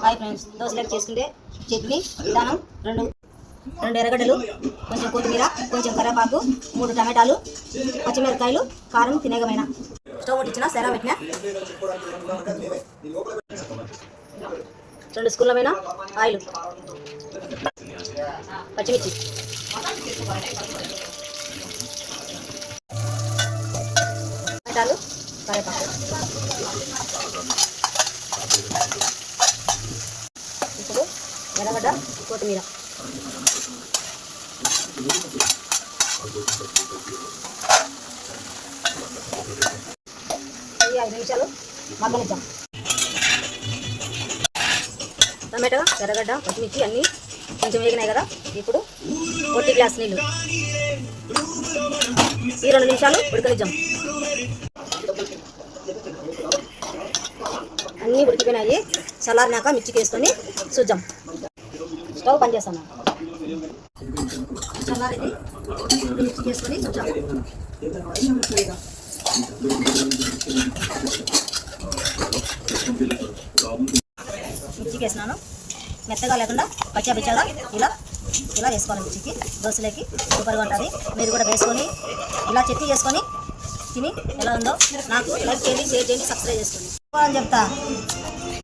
Hi friends, దోశలకు చేసుకుంటే చట్నీ విధానం రెండు ఎర్రగడ్డలు, కొంచెం కొత్తిమీర, కొంచెం కరివేపాకు, 3 టమాటాలు, పచ్చిమిరపకాయలు, కారం తినేగమైన. స్టవ్ ముట్టించిన సెరా పెట్టిన 2 స్పూన్లమైన ఆయిల్, పచ్చిమిర్చి, టమాటాలు, కరివేపాకు. ఇప్పుడు ఎర్రగడ్డ, కొత్తిమీర. ఈ 5 నిమిషాలు మగ్గనిద్దాం. టమాటా, ఎర్రగడ్డ, పచ్చిమిర్చి అన్నీ కొంచెం వేగినాయి కదా. ఇప్పుడు 1 గ్లాస్ నీళ్ళు ఈ 2 నిమిషాలు ఉడకనిద్దాం. అన్నీ ఉడికిపోయినాయి. చల్లారినాక మిర్చికి వేసుకొని చూద్దాం. స్టవ్ బంద్ చేస్తాను. చల్లారింది, మిర్చికి వేసుకొని చూద్దాం. మిర్చికి వేసినాను. మెత్తగా లేకుండా పచ్చగా ఇలా వేసుకోవాలి. మిర్చికి దోశలోకి సూపర్గా ఉంటుంది. మీరు కూడా వేసుకొని ఇలా చట్నీ చేసుకొని తిని ఎలా ఉందో నాకు లైక్ చేయండి, షేర్ చేయండి, సబ్స్క్రైబ్ చేసుకోండి అని చెప్తా.